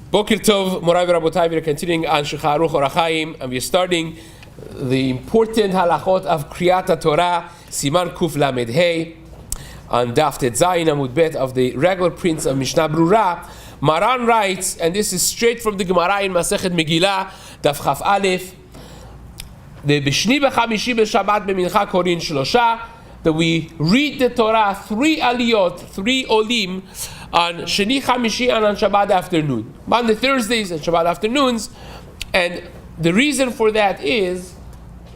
Boker Tov, Morai v'Rabotai, we're continuing on Shulchan Aruch Orach Chaim, and we're starting the important halachot of Kriyat Torah, Siman Kuf Lamed Hey, on Daf Tet Zayin Amud Bet of the regular prints of Mishna Berura. Maran writes, and this is straight from the Gemara in Masechet Megillah, Daf Chaf Aleph, the B'shni b'chamishi b'Shabbat b'mincha korin shlosha, that we read the Torah 3 aliyot, 3 olim, on Sheni Chamishi and on Shabbat afternoon, Monday, Thursdays, and Shabbat afternoons. And the reason for that is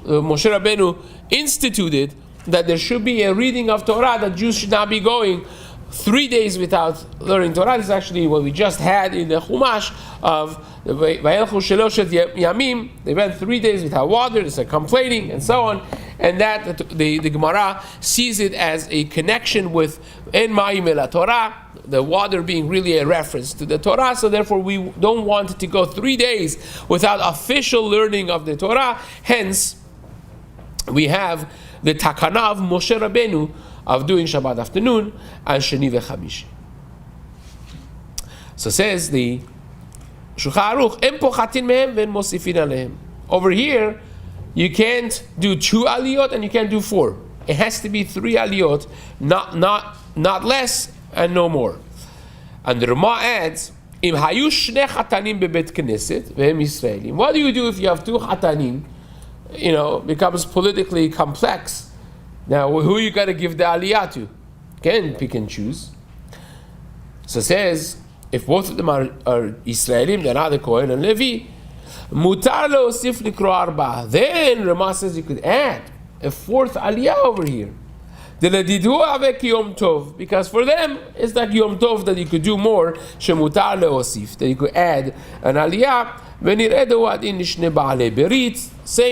Moshe Rabbeinu instituted that there should be a reading of Torah, that Jews should not be going 3 days without learning Torah. This is actually what we just had in the Chumash of the Vayelchu Sheloshet Yamim. They went 3 days without water, it's like complaining and so on. And that the Gemara sees it as a connection with En Ma'im El Torah, the water being really a reference to the Torah. So therefore we don't want to go 3 days without official learning of the Torah. Hence, we have the Takana of Moshe Rabbeinu of doing Shabbat afternoon and Sheni v'Chamishi. So says the Shulchan Aruch, Em pochatin mehem ve'en mosifin alehem. Over here, you can't do 2 aliyot and you can't do 4. It has to be 3 aliyot, not less and no more. And the Rama adds, Im hayu shnei chatanim bebet knesset ve'em Yisraeli. What do you do if you have 2 chatanim? You know, becomes politically complex. Now, who you got to give the aliyah to? Can pick and choose. So it says, if both of them are Yisraelim, they're not the Kohen and Levi, mutar leosif likro arba. Then Rama says you could add a 4th aliyah over here. Because for them it's like Yom Tov that you could do more. Shemutar leosif, that you could add an aliyah. Same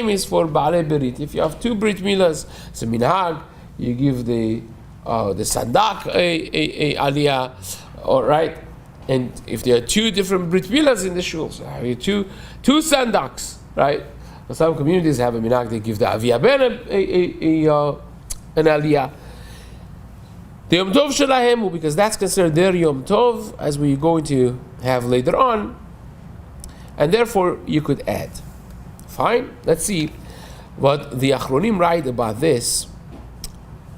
is for Baalei Berit. If you have 2 Brit Milas, it's a minhag. You give the sandak a aliyah, all right. And if there are 2 different Brit Milas in the shul, so have you two sandaks, right? Some communities have a minhag, they give the Aviyah Ben an aliyah. The Yom Tov Shelahem, because that's considered their Yom Tov, as we're going to have later on, and therefore you could add. Fine, let's see what the Achronim write about this.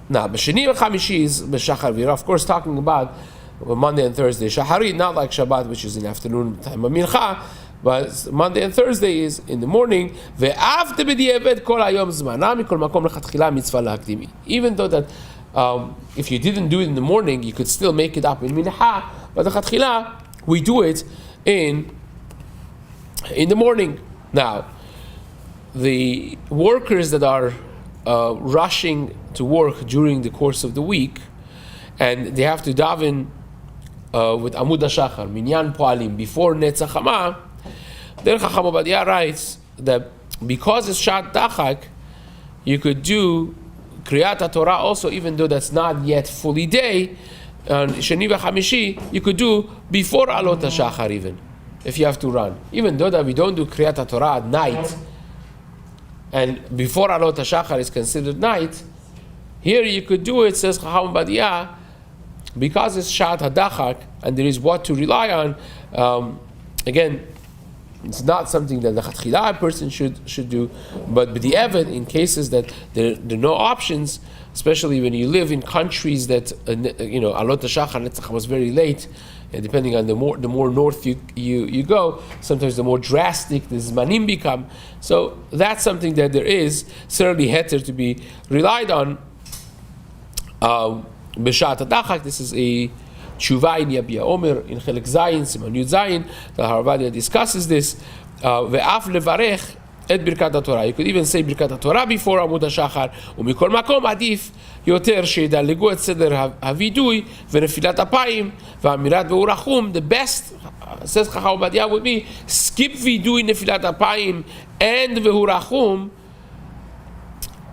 Now, B'Sheni v'Chamishi is B'Shachar V'ira, of course talking about Monday and Thursday. Shaharit, not like Shabbat, which is in afternoon time of Mincha, but Monday and Thursday is in the morning. Even though that if you didn't do it in the morning, you could still make it up in Mincha, but the Chatchila, we do it in the morning. Now, the workers that are rushing to work during the course of the week, and they have to daven with Amud HaShachar, Minyan Poalim, before Netzach Hama, then Chacham Obadiah writes that because it's Shat Dachak, you could do Kriyat Torah also, even though that's not yet fully day, and Sheni v'Chamishi, you could do before Alot HaShachar even, if you have to run. Even though that we don't do Kriyat Torah at night, and before Alot HaShachar is considered night, here you could do it, says Chacham Obadiah, because it's Shat HaDachak, and there is what to rely on. Again, it's not something that the Chatchila person should do, but b'di'evet, in cases that there are no options, especially when you live in countries that Alot HaShachar Netzach was very late, and depending on the more north you go, sometimes the more drastic the zmanim become. So that's something that there is certainly heter to be relied on. B'shat HaDachak, this is a tshuva in Yabia Omer in Chelek Zayin, Siman Yud Zayin. The Haravadia discusses this. Ve'af levarech et Birkat Torah. You could even say Birkat Torah before Amud HaShachar. Umikol makom adif yoter sheidalegu et seder havidui ve'nefilat apayim ve'amirat ve'urachum. The best, says Chacham Obadiah, would be skip vidui, nefilat apayim, and ve'urachum,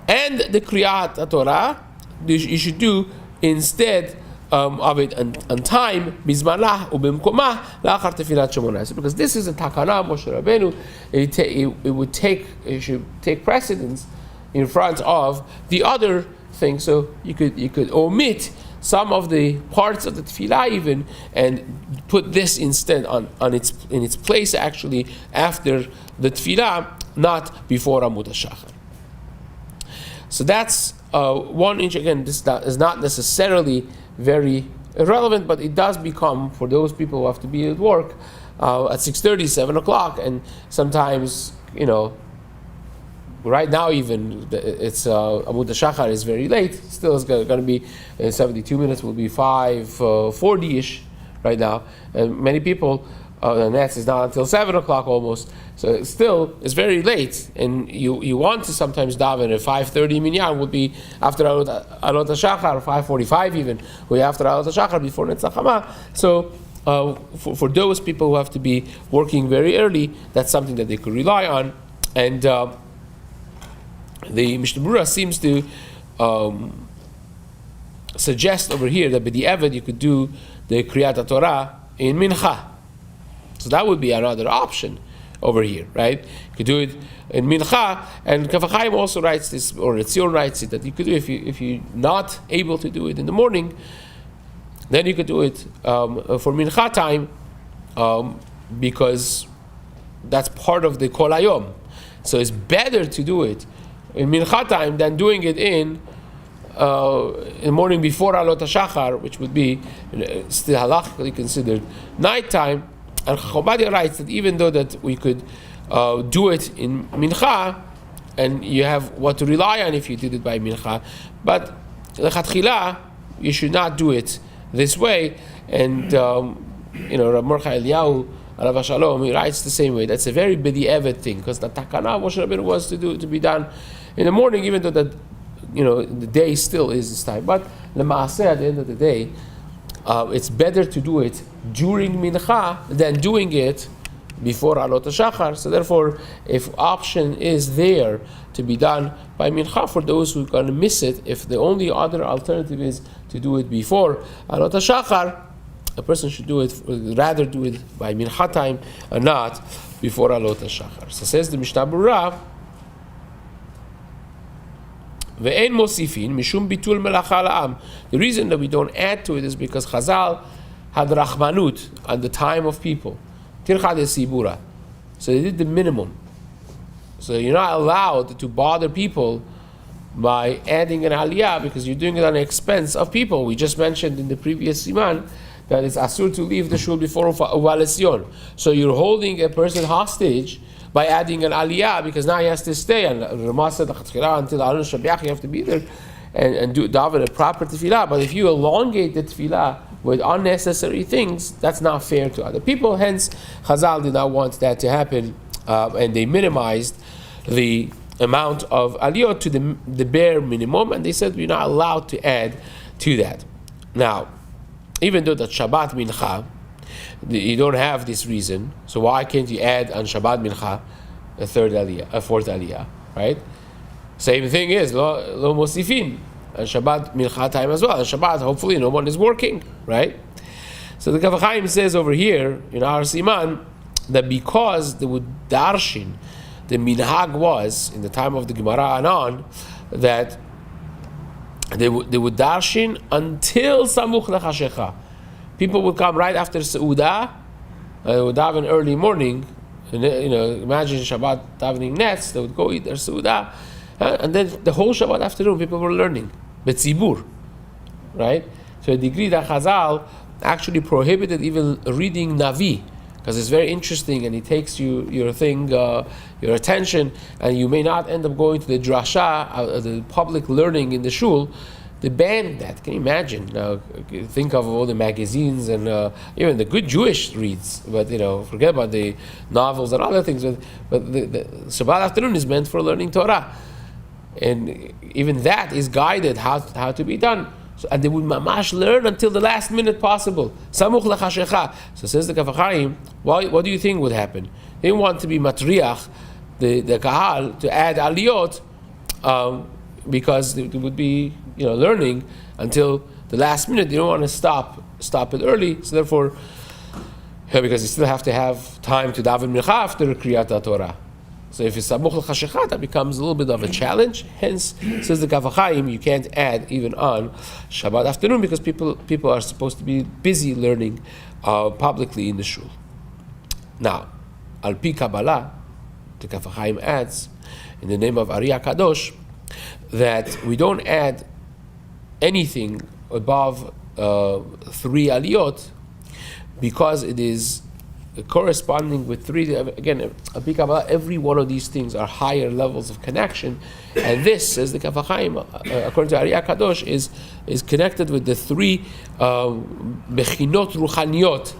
and the Kriyat Torah. You should do instead of it on time, bizmanah ubimkomah la'achar tefilat Shemona Esrei, because this is a takana Moshe Rabbeinu. It should take precedence in front of the other thing. So you could omit some of the parts of the tefillah even, and put this instead in its place actually after the tefillah, not before Amud HaShachar. So that's 1 inch. Again, this is not necessarily very irrelevant, but it does become, for those people who have to be at work at 6:30, 7 o'clock, and sometimes, right now even, it's Amud HaShachar is very late. Still, it's going to be 72 minutes, will be 5:40-ish right now. And many people, the next is not until 7 o'clock almost. So it's very late, and you want to sometimes daven at 5:30 minyan would be after Alot HaShachar, 5:45 even, or after Alot HaShachar before Netzach Hama. So for those people who have to be working very early, that's something that they could rely on. And the Mishnah Berura seems to suggest over here that by the Eved you could do the Kriyat Torah in Mincha. So that would be another option over here, right? You could do it in Mincha, and Kaf HaChaim also writes this, or Etzion writes it, that you could do if you're not able to do it in the morning, then you could do it for Mincha time, because that's part of the Kol Hayom. So it's better to do it in Mincha time than doing it in the morning before Alot HaShachar, which would be still halachically considered nighttime. And Chobadia writes that even though that we could do it in Mincha, and you have what to rely on if you did it by Mincha, but Lechatchila, you should not do it this way. And Rav Mordechai Eliyahu, Alav Shalom, he writes the same way. That's a very b'di'evet thing, because the takana Moshe Rabbeinu was to be done in the morning, even though that the day still is this time. But l'maaseh, at the end of the day, it's better to do it during Mincha than doing it before Alot HaShachar. So therefore, if option is there to be done by Mincha for those who are going to miss it, if the only other alternative is to do it before Alot HaShachar, a person should rather do it by Mincha time and not before Alot HaShachar. So says the Mishnah Berura, Ve'en mosifin mishum bitul melacha la'am. The reason that we don't add to it is because Chazal had rachmanut at the time of people. Tircha de sibura. So they did the minimum. So you're not allowed to bother people by adding an aliyah, because you're doing it on the expense of people. We just mentioned in the previous Siman that it's asur to leave the shul before uvalesyon. So you're holding a person hostage by adding an aliyah, because now he has to stay, and Ramah said until Alon Shabiach you have to be there and do daven a proper tefillah. But if you elongate the tefillah with unnecessary things, that's not fair to other people. Hence, Chazal did not want that to happen, and they minimized the amount of aliyot to the bare minimum, and they said we're not allowed to add to that. Now, even though that Shabbat Mincha, you don't have this reason, so why can't you add on Shabbat Mincha a fourth aliyah, right? Same thing is lo mosifin, and Shabbat Mincha time as well. And Shabbat, hopefully, no one is working, right? So the Kaf HaChaim says over here in our Siman that because they would darshin, the minhag was in the time of the Gemara and on that they would darshin until samuch lechashecha. People would come right after Seudah, would daven early morning, and imagine Shabbat davening nets, they would go eat their Seudah, and then the whole Shabbat afternoon people were learning, betzibur, right? To a degree that Chazal actually prohibited even reading Navi, because it's very interesting and it takes your attention, and you may not end up going to the drasha, the public learning in the shul. They banned that. Can you imagine? Now, think of all the magazines and even the good Jewish reads, but forget about the novels and other things. But the Shabbat afternoon is meant for learning Torah, and even that is guided how to be done. So, and they would mamash learn until the last minute possible. Samuch lechashecha. So says the Kaf HaChaim, what do you think would happen? They want to be matriach, the kahal, to add aliyot, because they would be learning until the last minute. They don't want to stop it early. So therefore, because you still have to have time to daven mincha after Kriyat Torah. So if it's samuch l'chashecha, that becomes a little bit of a challenge. Hence, says the Kaf HaChaim, you can't add even on Shabbat afternoon because people are supposed to be busy learning publicly in the shul. Now, al pi Kabbalah, the Kaf HaChaim adds, in the name of Ari HaKadosh, that we don't add anything above 3 aliyot because it is corresponding with 3. Again, every one of these things are higher levels of connection, and this, says the Kaf HaChaim, according to Ari HaKadosh, is connected with the 3 bechinot ruchaniyot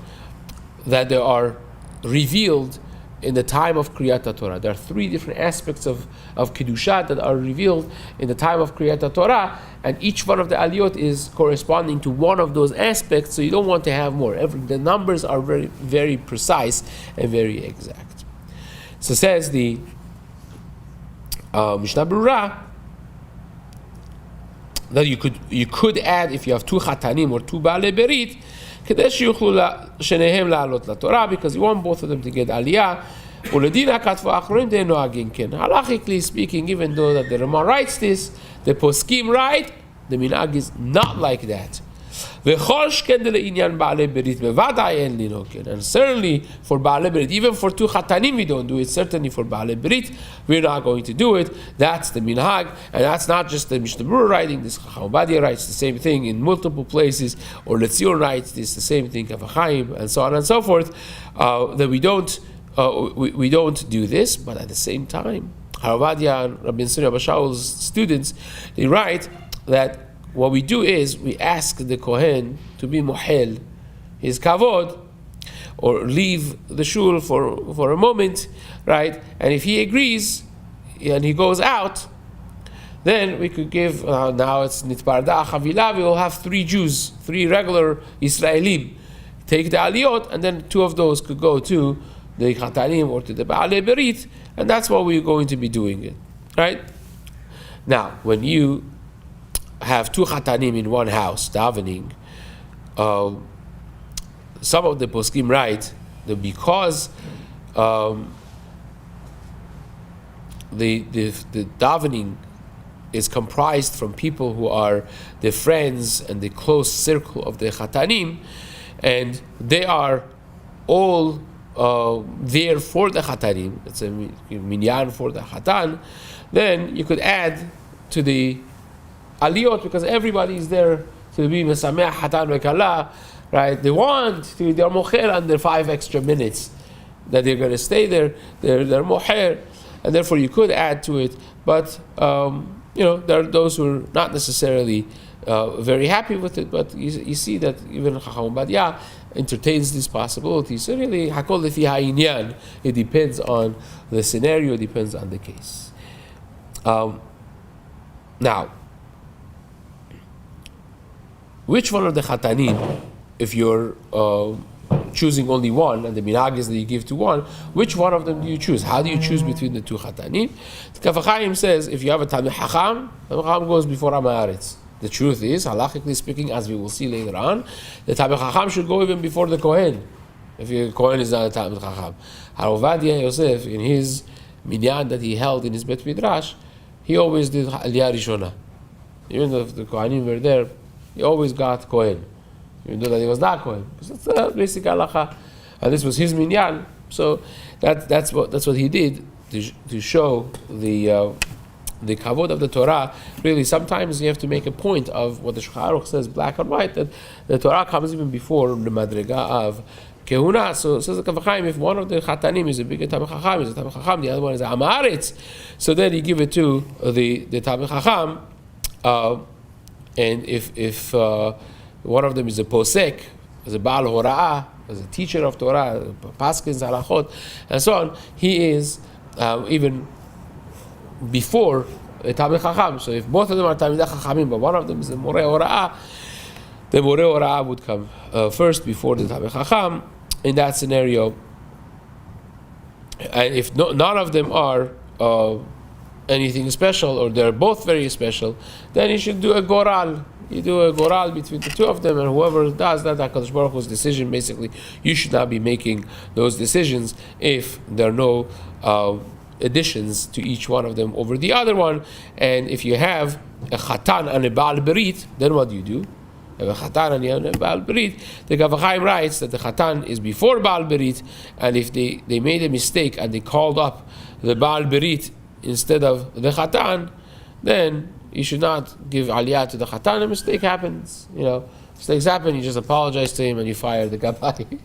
that they are revealed in the time of Kriyat Torah. There are 3 different aspects of Kedusha that are revealed in the time of Kriyat Torah, and each one of the aliyot is corresponding to one of those aspects, so you don't want to have more. The numbers are very, very precise and very exact. So says the Mishna Berura that you could add, if you have 2 chatanim or 2 baalei berit, because you want both of them to get aliyah. Halachically speaking, even though that the Rama writes this, the poskim write, the minhag is not like that. And certainly for baalei berit, even for 2 chatanim we don't do it. Certainly for baalei berit we're not going to do it. That's the minhag, and that's not just the Mishnah Berura writing this. Chacham Ovadia writes the same thing in multiple places, or Letzion writes this the same thing, Kaf HaChaim, and so on and so forth. That we don't do this, but at the same time, Ovadia and Rabbi Abba Shaul's students, they write that what we do is we ask the Kohen to be mohel his kavod, or leave the shul for a moment, right? And if he agrees and he goes out, then we could give, now it's nitparda chavila, we will have 3 Jews, 3 regular Yisraelim, take the aliyot, and then 2 of those could go to the chatanim or to the baalei berit, and that's what we're going to be doing it, right? Now, when you have 2 chatanim in one house davening, some of the poskim write that because the davening is comprised from people who are the friends and the close circle of the chatanim, and they are all there for the chatanim, it's a minyan for the chatan, then you could add to the aliyot, because everybody is there to be mesameach hatan vekala, right? They want to, they're mocher under 5 extra minutes that they're going to stay there. They're mocher, and therefore you could add to it. But there are those who are not necessarily very happy with it. But you see that even Chacham Ovadia entertains these possibilities. So really, hakol lefi ha'inyan. It depends on the scenario. It depends on the case. Now, which one of the chatanim, if you're choosing only one, and the minhag is that you give to one, which one of them do you choose? How do you choose between the 2 chatanim? The Kaf HaChaim says, if you have a Talmid Chacham, Talmid Chacham goes before Am HaAretz. The truth is, halachically speaking, as we will see later on, the Talmid Chacham should go even before the Kohen, if the Kohen is not a Talmid Chacham. Ovadia Yosef, in his minyan that he held in his Bet Midrash, he always did Aliyah Rishona. Even though the Kohanim were there, he always got Kohen, even though that he was not Kohen. Because that's basic halacha, and this was his minyan. So that's what he did to show the kavod of the Torah. Really, sometimes you have to make a point of what the Shulchan Aruch says, black and white, that the Torah comes even before the madrega of kehuna. So says the Kaf HaChaim, if one of the chatanim is a bigger Talmid Chacham, is a Talmid Chacham, the other one is a Am HaAretz, so then you give it to the Talmid Chacham. And if one of them is a posek, as a baal hora'ah, as a teacher of Torah, paskins, halachot, and so on, he is even before a Talmid Chacham. So if both of them are Talmidei Chachamim, but one of them is a moreh hora'ah, the moreh hora'ah would come first before the Talmid Chacham. In that scenario, and if none of them are anything special, or they're both very special, then you should do a goral. You do a goral between the 2 of them, and whoever does that, HaKadosh Baruch Hu's decision. Basically, you should not be making those decisions if there are no additions to each one of them over the other one. And if you have a chatan and a Baal Berit, then what do you do? You have a chatan and you have a Baal Berit. The Kaf HaChaim writes that the chatan is before Baal Berit, and if they made a mistake and they called up the Baal Berit instead of the chatan, then you should not give aliyah to the chatan. A mistake happens, mistakes happen. You just apologize to him and you fire the gabbai,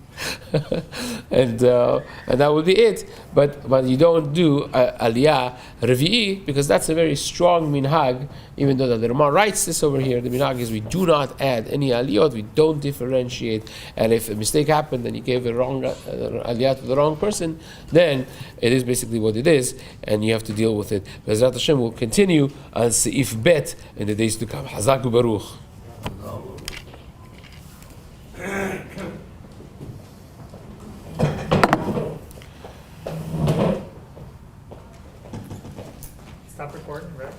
and that would be it. But you don't do aliyah revi'i, because that's a very strong minhag. Even though the Rama writes this over here, the minhag is we do not add any aliyot. We don't differentiate. And if a mistake happened and you gave a wrong aliyah to the wrong person, then it is basically what it is, and you have to deal with it. Bezrat Hashem will continue on Seif Bet in the days to come. Hazak Baruch. Stop recording, right?